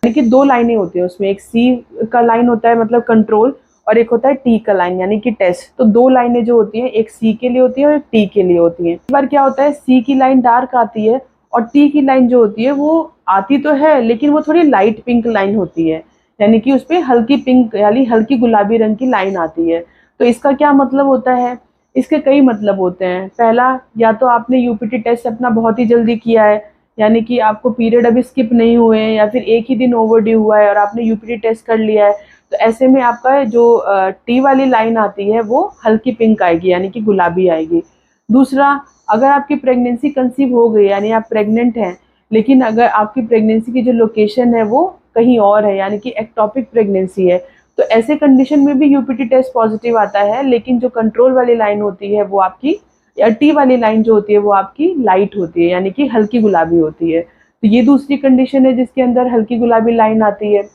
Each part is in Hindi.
यानी कि दो लाइनें होती हैं उसमें, एक सी का लाइन होता है मतलब कंट्रोल, और एक होता है टी का लाइन यानी कि टेस्ट। तो दो लाइनें जो होती हैं एक सी के लिए होती है और एक टी के लिए होती हैं। एक बार क्या होता है सी की लाइन डार्क आती है और टी की लाइन जो होती है वो आती तो है लेकिन वो थोड़ी लाइट पिंक लाइन होती है, यानी कि उस पर हल्की पिंक यानी हल्की गुलाबी रंग की लाइन आती है। तो इसका क्या मतलब होता है, इसके कई मतलब होते हैं। पहला, या तो आपने यूपीटी टेस्ट अपना बहुत ही जल्दी किया है, यानी कि आपको पीरियड अभी स्किप नहीं हुए हैं या फिर एक ही दिन ओवरड्यू हुआ है और आपने यूपीटी टेस्ट कर लिया है, तो ऐसे में आपका जो टी वाली लाइन आती है वो हल्की पिंक आएगी यानी कि गुलाबी आएगी। दूसरा, अगर आपकी प्रेगनेंसी कंसीव हो गई यानी आप प्रेग्नेंट हैं, लेकिन अगर आपकी प्रेगनेंसी की जो लोकेशन है वो कहीं और है यानी कि एक्टोपिक प्रेगनेंसी है, तो ऐसे कंडीशन में भी यूपीटी टेस्ट पॉजिटिव आता है, लेकिन जो कंट्रोल वाली लाइन होती है वो आपकी, या टी वाली लाइन जो होती है वो आपकी लाइट होती है यानी कि हल्की गुलाबी होती है। तो ये दूसरी कंडीशन है जिसके अंदर हल्की गुलाबी लाइन आती है।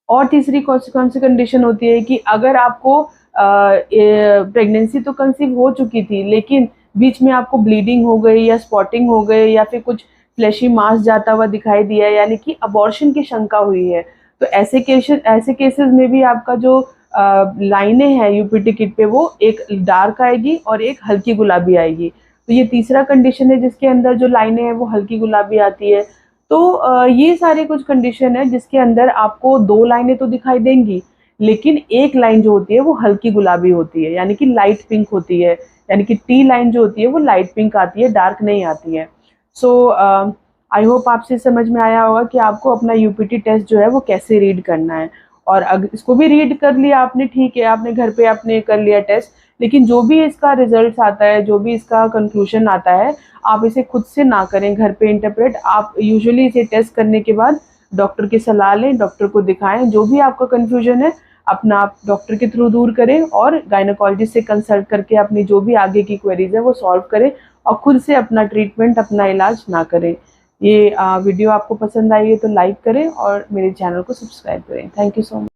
और तीसरी कौन सी कंडीशन होती है कि अगर आपको प्रेगनेंसी तो कंसीव हो चुकी थी लेकिन बीच में आपको ब्लीडिंग हो गई या स्पॉटिंग हो गई या फिर कुछ फ्लैशी मास जाता हुआ दिखाई दिया यानी कि अबॉर्शन की शंका हुई है, तो ऐसे केसेस में भी आपका जो लाइनें हैं यूपीटी किट पे वो एक डार्क आएगी और एक हल्की गुलाबी आएगी। तो ये तीसरा कंडीशन है जिसके अंदर जो लाइनें हैं वो हल्की गुलाबी आती है। तो ये सारे कुछ कंडीशन है जिसके अंदर आपको दो लाइनें तो दिखाई देंगी लेकिन एक लाइन जो होती है वो हल्की गुलाबी होती है यानी कि लाइट पिंक होती है, यानी कि टी लाइन जो होती है वो लाइट पिंक आती है, डार्क नहीं आती है। सो आई होप आपसे समझ में आया होगा कि आपको अपना यूपीटी टेस्ट जो है वो कैसे रीड करना है। और अगर इसको भी रीड कर लिया आपने, ठीक है, आपने घर पे आपने कर लिया टेस्ट, लेकिन जो भी इसका रिजल्ट आता है, जो भी इसका कंक्लूजन आता है, आप इसे खुद से ना करें घर पे इंटरप्रेट। आप यूजुअली इसे टेस्ट करने के बाद डॉक्टर की सलाह लें, डॉक्टर को दिखाएं, जो भी आपका कंफ्यूजन है अपना आप डॉक्टर के थ्रू दूर करें और गायनोकोलॉजिस्ट से कंसल्ट करके अपनी जो भी आगे की क्वेरीज है वो सॉल्व करें और खुद से अपना ट्रीटमेंट अपना इलाज ना करें। ये वीडियो आपको पसंद आई है तो लाइक करें और मेरे चैनल को सब्सक्राइब करें। Thank you so much.